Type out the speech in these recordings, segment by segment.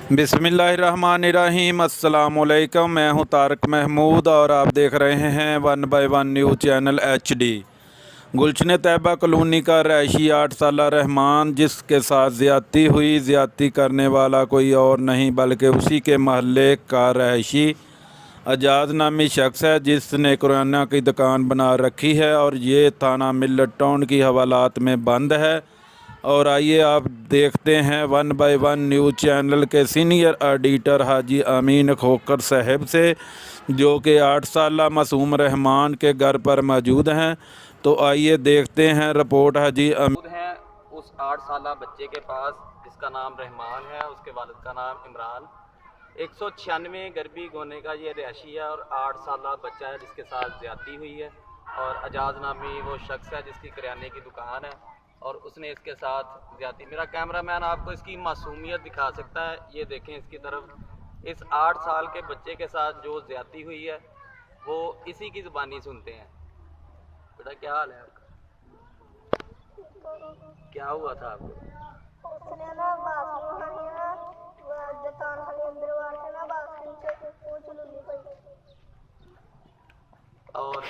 बिस्मिल्लाहिर्रहमानिर्रहीम। अस्सलामुअलैकुम। मैं हूं तारक महमूद और आप देख रहे हैं 1/1 न्यूज़ चैनल HD। गुलशन तैयबा कॉलोनी का रहायशी 8 साला रहमान, जिसके साथ ज़्यादती हुई, ज़्यादती करने वाला कोई और नहीं बल्कि उसी के महल्ले का रहायशी एजाज नामी शख्स है, जिसने किराना की दुकान बना रखी है और ये थाना मिल्लत टाउन की हवालात में बंद है। और आइए आप देखते हैं 1/1 न्यूज़ चैनल के सीनियर एडिटर हाजी अमीन खोकर साहब से, जो कि 8 साला मासूम रहमान के घर पर मौजूद हैं। तो आइए देखते हैं रिपोर्ट हाजी अमीन हैं उस 8 साला बच्चे के पास जिसका नाम रहमान है, उसके वालिद का नाम इमरान। 196 गरबी गोने का ये रहायशी है और 8 साला बच्चा है जिसके साथ ज़्यादती हुई है। और एजाज नामी वो शख्स है जिसकी किराने की दुकान है और उसने इसके साथ ज़्यादती। मेरा कैमरामैन आपको इसकी मासूमियत दिखा सकता है, ये देखें इसकी तरफ। इस 8 साल के बच्चे के साथ जो ज़्यादती हुई है वो इसी की ज़ुबानी सुनते हैं। बेटा क्या हाल है आपका? क्या हुआ था आपको? उसने ना बाथरूम खानी ना दुकान खानी अंदर वार के ना बाथरूम से वो चलूली पड़ी और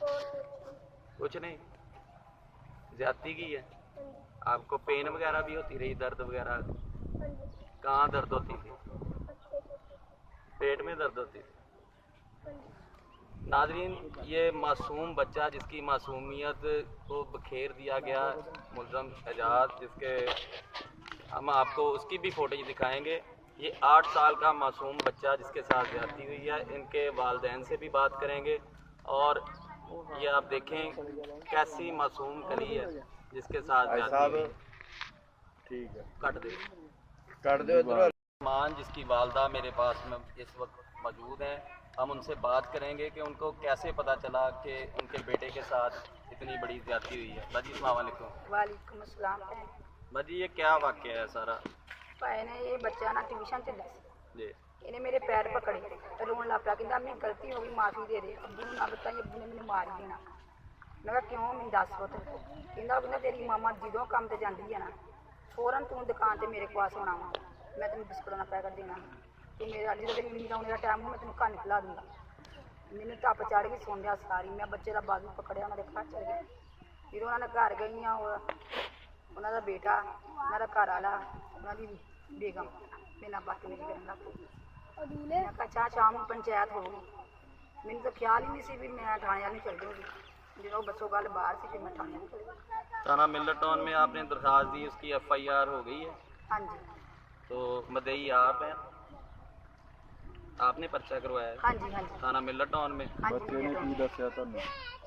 और कुछ नहीं, ज्यादती की है। आपको पेन वगैरह भी होती रही, दर्द वगैरह? कहाँ दर्द होती थी? पेट में दर्द होती थी। नाज़रीन, ये मासूम बच्चा जिसकी मासूमियत को बखेर दिया गया, मुल्ज़म एजाज, जिसके हम आपको उसकी भी फोटेज दिखाएंगे। ये 8 साल का मासूम बच्चा जिसके साथ ज़्यादती हुई है, इनके वालिदैन से भी बात करेंगे। और ये आप देखें कैसी मासूम कली है जिसके साथ ज़्यादती हुई है। ठीक है, काट दो इधर। मान जिसकी वालदा मेरे पास में इस वक्त मौजूद हैं, हम उनसे बात करेंगे कि उनको कैसे पता चला कि उनके बेटे के साथ इतनी बड़ी ज़्यादती हुई है। बाजी अस्सलाम वालेकुम। वालेकुम अस्सलाम। बाजी ये क्या वाक़या है सारा? भाई ने ये बच्चा ना ट्यूशन चला जी इन्हें मेरे पैर पकड़े तो रोन लग पिया, कहता मेरी गलती हो गई, माफ़ी दे दे, अब्बू ना बताइए, अब्बू ने मैंने मार देना। मैं कहा क्यों, मैं दस पुत। कहता तेरी मामा जो काम ते जाती है ना, फौरन तू दुकान से मेरे को आना वा, मैं तेन बिस्कुट का पैकेट देना, तो मेरे अज का तेरी नींद आने का टाइम हो, मैं तेन कन्न खिला दूँगा। मैंने धप चढ़ गई, सुन लिया सारी। मैं बच्चे का बाजू पकड़िया, उन्होंने घर चल गया। फिर उन्होंने घर गई, उन्होंने बेटा, उन्होंने घर वाला, उन्होंने बेगम मेरे नाल बदतमीजी करन लग पई। मैं कहा शाम को पंचायत होगी। मैंने तो ख्याल ही नहीं सी भी मैं थाने वाली चल जाऊँगी। जो बच्चों गल बाहर से फिर मैं थाने वाली चल गई। थाना मिल्लत टाउन में आपने दरख्वास्त दी, उसकी FIR हो गई है? हाँ जी, तो मदई आप हैं, आपने पर्चा करवाया है? हाँ जी, हाँ जी, थाना मिल्लत टाउन में? हाँ बच्चे ने जी। की दस्या तुहानू?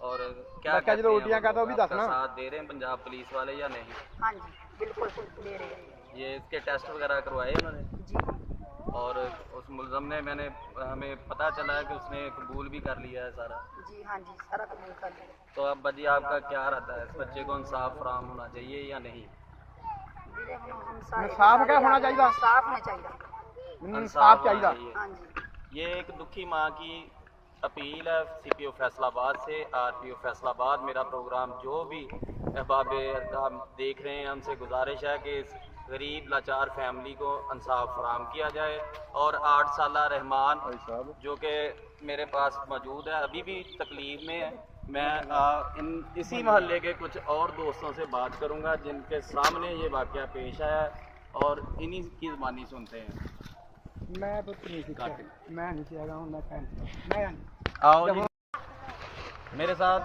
और क्या कहते हैं रोटियां खाता वो भी आपका दसना। साथ दे रहे हैं पंजाब पुलिस वाले या नहीं? हाँ जी, बिल्कुल दे रहे हैं ये इसके टेस्ट वगैरह करवाए उन्होंने? जी। और उस मुलजम ने हमें पता चला है कि उसने कबूल भी कर लिया है सारा? जी हाँ जी, सारा कबूल कर लिया। तो अब बाजी आपका क्या रहता है, इस बच्चे को इंसाफ फराहम होना चाहिए या नहीं? इंसाफ क्या होना चाहिए? इंसाफ होना चाहिए। इंसाफ चाहिए। हाँ जी, ये एक दुखी माँ की अपील है CPO फैसलाबाद से, RPO फैसलाबाद। मेरा प्रोग्राम जो भी अहबाब हम देख रहे हैं, हमसे गुजारिश है कि इस गरीब लाचार फैमिली को इंसाफ फराहम किया जाए। और 8 साला रहमान जो कि मेरे पास मौजूद है, अभी भी तकलीफ में है। मैं इसी महल्ले के कुछ और दोस्तों से बात करूंगा जिनके सामने ये वाक़या पेश आया है और इन्हीं की ज़बानी सुनते हैं। मैं तो नहीं सीखा, मैं नहीं सीखा हूँ, मैं आओ जी। मेरे साथ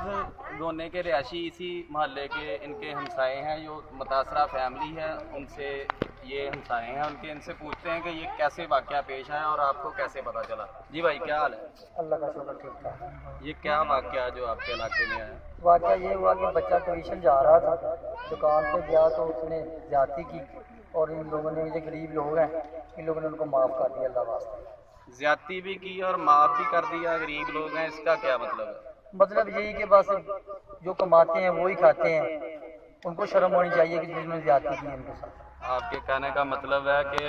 गोने के रिहायशी इसी महल्ले के इनके हमसाए हैं, जो मुतासरा फैमिली है, उनसे ये हमसाए हैं उनके, इनसे पूछते हैं कि ये कैसे वाक़या पेश आया और आपको कैसे पता चला। जी भाई क्या हाल है? अल्लाह का शुक्र ठीक था। ये क्या वाक़या जो आपके इलाके में है? वाक़या ये हुआ कि बच्चा ट्यूशन जा रहा था, दुकान पे गया तो उसने ज़्यादती की और इन लोगों ने, ये गरीब लोग हैं, इन लोगों ने उनको माफ़ कर दिया अल्लाह वास्ते। ज़्यादती भी की और माफ़ भी कर दिया, गरीब लोग हैं, इसका क्या मतलब है? मतलब यही कि बस जो कमाते हैं वो ही खाते हैं, उनको शर्म होनी चाहिए कि जिन्होंने ज़्यादती की उनके साथ। आपके कहने का मतलब है कि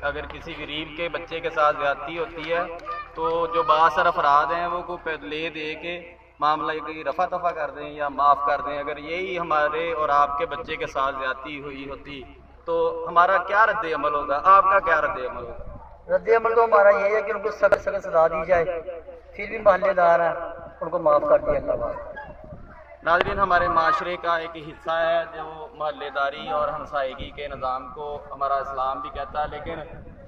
अगर किसी गरीब के बच्चे के साथ ज़्यादती होती है तो जो बासर अफराद हैं वो को ले दे के मामला की रफा दफा कर दें या माफ़ कर दें। अगर यही हमारे और आपके बच्चे के साथ ज़्यादती हुई होती تو ہمارا کیا رد عمل ہوگا, آپ کا کیا رد عمل ہوگا؟ رد عمل تو ہمارا یہ ہے کہ ان کو سخت سخت سزا دی جائے. پھر بھی محلے دار ہیں, ان کو معاف کر دیا اللہ پاک. ناظرین, ہمارے معاشرے کا ایک حصہ ہے جو محلے داری اور ہمسائیگی کے نظام کو ہمارا اسلام بھی کہتا ہے, لیکن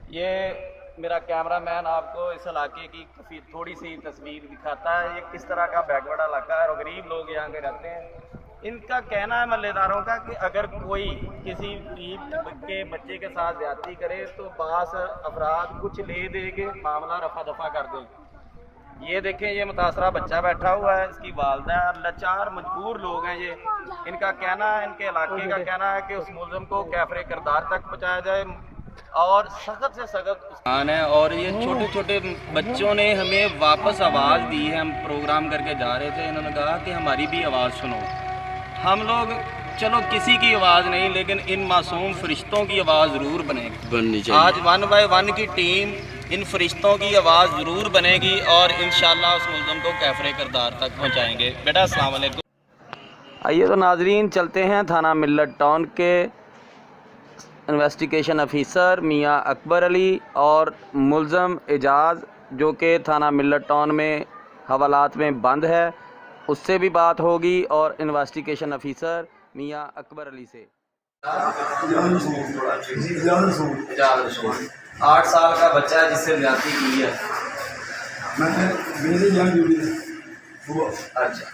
یہ میرا کیمرہ مین آپ کو اس علاقے کی تھوڑی سی تصویر دکھاتا ہے. یہ کس طرح کا بیک ورڈ علاقہ ہے اور غریب لوگ یہاں کے رہتے ہیں. ان کا کہنا ہے محلے داروں کا کہ اگر کوئی کسی غریب کے بچے کے ساتھ زیادتی کرے تو بعض افراد کچھ لے دے کے معاملہ رفع دفع کر دیں. یہ دیکھیں, یہ متاثرہ بچہ بیٹھا ہوا ہے, اس کی والدہ ہے, لاچار مجبور لوگ ہیں یہ. ان کا کہنا ہے, ان کے علاقے کا کہنا ہے کہ اس ملزم کو کیفر کردار تک پہنچایا جائے اور سخت سے سخت ہے. اور یہ چھوٹے چھوٹے بچوں نے ہمیں واپس آواز دی ہے. ہم پروگرام کر کے جا رہے تھے, انہوں نے کہا کہ ہماری بھی آواز سنو. ہم لوگ چلو کسی کی آواز نہیں, لیکن ان معصوم فرشتوں کی آواز ضرور بننی چاہیے. آج 1 بائی 1 کی ٹیم ان فرشتوں کی آواز ضرور بنے گی اور انشاءاللہ اس ملزم کو کیفر کردار تک پہنچائیں گے. بیٹا السلام علیکم. آئیے تو ناظرین چلتے ہیں تھانہ ملت ٹاؤن کے انویسٹیگیشن افیسر میاں اکبر علی اور ملزم اعجاز جو کہ تھانہ ملت ٹاؤن میں حوالات میں بند ہے, اس سے بھی بات ہوگی اور انویسٹیگیشن افیسر میاں اکبر علی سے. 8 سال کا بچہ ہے جس سے زیادتی کی ہے. اچھا,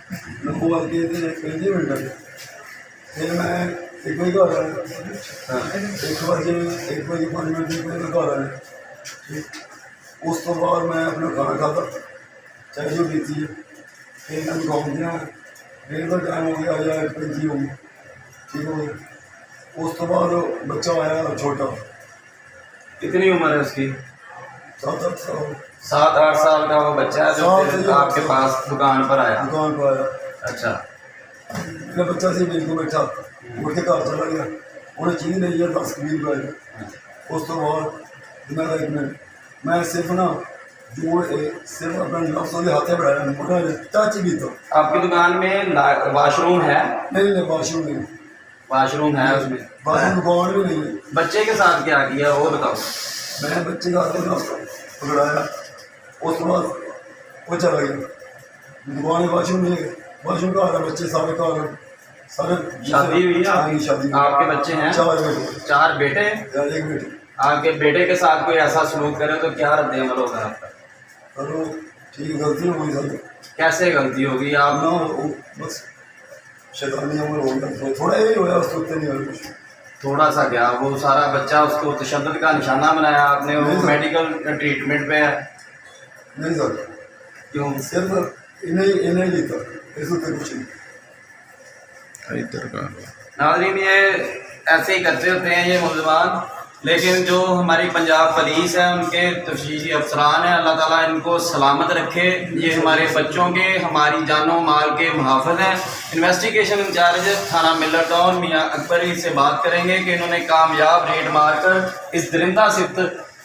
اس تو بعد میں اپنا کھانا کھاتا چائے جو پیتی ہے, پھر میں گاؤں گیا, پھر کا ٹائم ہو گیا یا 35 ہو گئی, ٹھیک ہو گیا. اس تو بعد بچہ آیا چھوٹا. کتنی عمر ہے اس کی؟ 7-8 سال. 7-8 سال کا وہ بچہ ہے جو پھر آپ کے پاس دکان پر آیا. دکان پہ آیا. اچھا, میں بچہ سے بیچ کو بیٹھا, اٹھ کے گھر چلا گیا. انہیں چیز نہیں ہے 10 20 روپئے. اس تو بعد میں ایک منٹ میں صرف نا جو صرف اپنے لفظوں کے ہاتھیں بڑھایا چاچی بھی. تو آپ کی دکان میں واش روم ہے؟ نہیں, واش روم نہیں. واش روم ہے اس میں؟ واش روم دکان بھی نہیں ہے. بچے کے ساتھ کیا کیا وہ بتاؤ. میں نے بچے کا ہاتھ پکڑایا, اس کے بعد وہ چلا گیا. دکان واش روم نہیں ہے, واش روم کا آ رہا, بچے سارے کا سارے. شادی ہوئی ہے شادی. آپ کے بچے ہیں؟ 4 بیٹے. 4 بیٹے؟ 1 بیٹی. آپ کے بیٹے کے ساتھ کوئی ایسا سلوک کرے تو کیا رد عمل ہوگا آپ کا؟ چلو ٹھیک, غلطی ہو گئی سر. کیسے غلطی ہوگی؟ آپ بس شیطانی عمل ہو گیا, تھوڑا یہ ہوا, اس کو نہیں ہوا کچھ. تھوڑا سا کیا, وہ سارا بچہ اس کو تشدد کا نشانہ بنایا آپ نے, وہ میڈیکل ٹریٹمنٹ پہ ہے؟ نہیں سر. کیوں؟ صرف انہیں لیتا, اس کو کچھ نہیں. ناظرین یہ ایسے ہی کرتے ہوتے ہیں یہ ملزمان, لیکن جو ہماری پنجاب پولیس ہے ان کے تفتیشی افسران ہیں, اللہ تعالیٰ ان کو سلامت رکھے. یہ ہمارے بچوں کے, ہماری جان و مال کے محافظ ہیں. انویسٹیگیشن انچارج تھانہ ملت ٹاؤن میاں اکبر علی سے بات کریں گے کہ انہوں نے کامیاب ریڈ مار کر اس درندہ صفت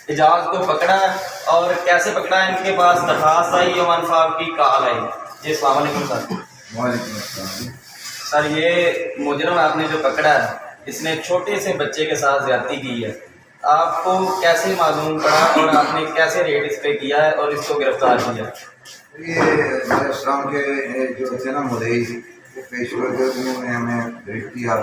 اعجاز کو پکڑا ہے اور کیسے پکڑا ہے. ان کے پاس درخواست آئی, امن صاحب کی کال آئی. جی السلام علیکم سر. وعلیکم السلام. سر یہ مجرم آپ نے جو پکڑا ہے, اس نے چھوٹے سے بچے کے ساتھ زیادتی کی ہے, آپ کو کیسے معلوم پڑا اور آپ نے کیسے ریڈ اس پہ کیا ہے اور اس کو گرفتار کیا؟ یہ میرے اسلام کے جو تھے نا مدعی پیشور جو انہوں نے ہمیں ریڈ کیا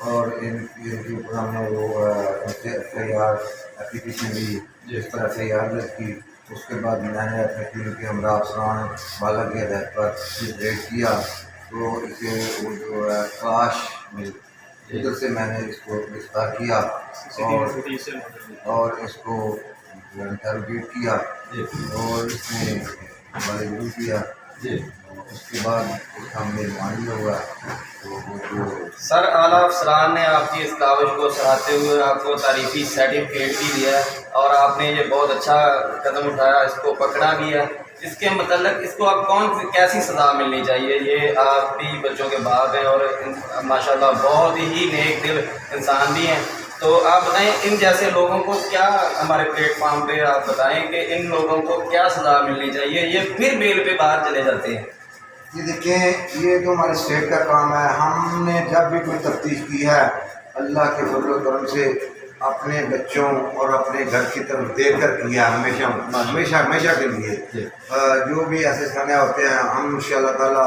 اور ان کے اوپر ہم نے وہ ایف آئی آر اپلیکیشن دی, جس پر ایف آئی آر درج کی. اس کے بعد میں نے اپنے ٹیم کے ہمراہ افسران والا کی ہدایت پر ریڈ کیا تو اسے وہ جو ہے کاش مل ادھر سے میں نے اس کو گرفتار کیا اور اس کو انٹروگیٹ کیا اور اس نے والیبال کیا. اس کے بعد اس کا ہمیں معاملہ ہوا تو وہ جو سر اعلیٰ افسران نے آپ کی اس کاوش کو سراہتے ہوئے آپ کو تعریفی سرٹیفکیٹ بھی دیا ہے اور آپ نے یہ بہت اچھا قدم اٹھایا, اس کو پکڑا بھی ہے. اس کے متعلق اس کو آپ کیسی سزا ملنی چاہیے؟ یہ آپ بھی بچوں کے باپ ہیں اور ماشاءاللہ بہت ہی نیک دل انسان بھی ہیں, تو آپ بتائیں ان جیسے لوگوں کو کیا, ہمارے پلیٹ فارم پہ آپ بتائیں کہ ان لوگوں کو کیا سزا ملنی چاہیے, یہ پھر بیل پہ باہر چلے جاتے ہیں. یہ دیکھیں, یہ تو ہمارے اسٹیٹ کا کام ہے. ہم نے جب بھی کوئی تفتیش کی ہے अल्लाह के फजल व करम से अपने बच्चों और अपने घर की तरफ देख कर किया, हमेशा हमेशा हमेशा के लिए। जो भी ऐसे समय होते हैं हम इंशाअल्लाह ताला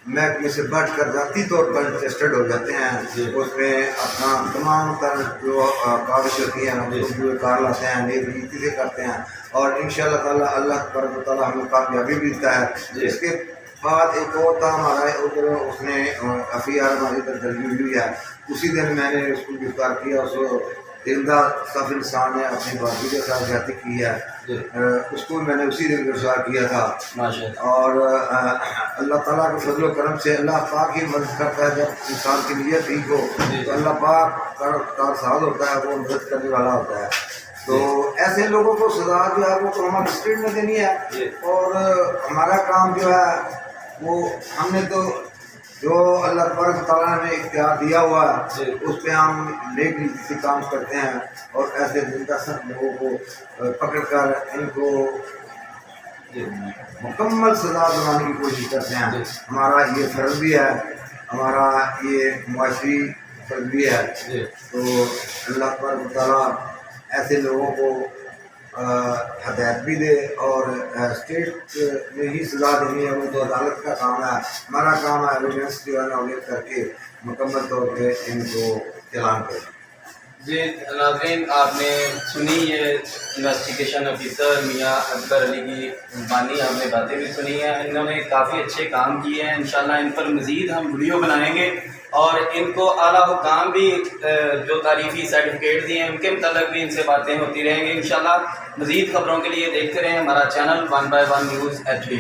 महकमे से बढ़ कर ذاتی तौर पर इंटरेस्टेड हो जाते हैं, उसमें अपना तमाम तर जो काविश होती हैं वो कार लाते हैं, नेक नीति से करते हैं और इंशाअल्लाह ताला अल्लाह तबारक व तआला हमें कामयाबी भी देता है। इसके बाद एक और था हमारा उधर, उसने अफियार हमारी तरफ दर्जी हुई है, उसी दिन मैंने उसको गिरफ्तार किया। उसको जिंदा सब इंसान ने अपनी बाकी के साथ ज्यादती की है, उसको मैंने उसी दिन गिरफ्तार किया था माशाअल्लाह। और अल्लाह ताला के फजल व करम से अल्लाह पाक ही मदद करता है। जब इंसान की नीयत ठीक हो तो अल्लाह पाक कारसाज होता है, वो मदद करने वाला होता है। तो ऐसे लोगों को सजा जो है वो तो हमारे स्टेट में देनी है और हमारा काम जो है वो हमने तो जो अल्लाह तबारक तआला ने इख्तियार दिया हुआ है उस पर हम नेक नीति से काम करते हैं और ऐसे जिंदा सब लोगों को पकड़ कर इनको मुकम्मल सजा दिलाने की कोशिश करते हैं। हमारा ये फ़र्ज भी है, हमारा ये मुआशरी फ़र्ज भी है। तो अल्लाह तबारक तआला ऐसे लोगों को हदायत भी दे और स्टेट में ही सजा देनी है, वो तो अदालत का काम है। हमारा काम है एविडेंस जो है ना उल्लेख करके मुकम्मल तौर पे इनको चलान करें। जी नाज़रीन, आपने सुनी ये इन्वेस्टिगेशन ऑफिसर मियाँ अकबर अली की बानी, आपने बातें भी सुनी हैं। इन्होंने काफ़ी अच्छे काम किए हैं। इंशाल्लाह इन पर मज़ीद हम वीडियो बनाएंगे और इनको आला हुकाम भी जो तारीफ़ी सर्टिफिकेट दिए हैं उनके मतलब भी इनसे बातें होती रहेंगी। इंशाल्लाह मज़ीद ख़बरों के लिए देखते रहें हमारा चैनल 1 by 1 न्यूज़ HD।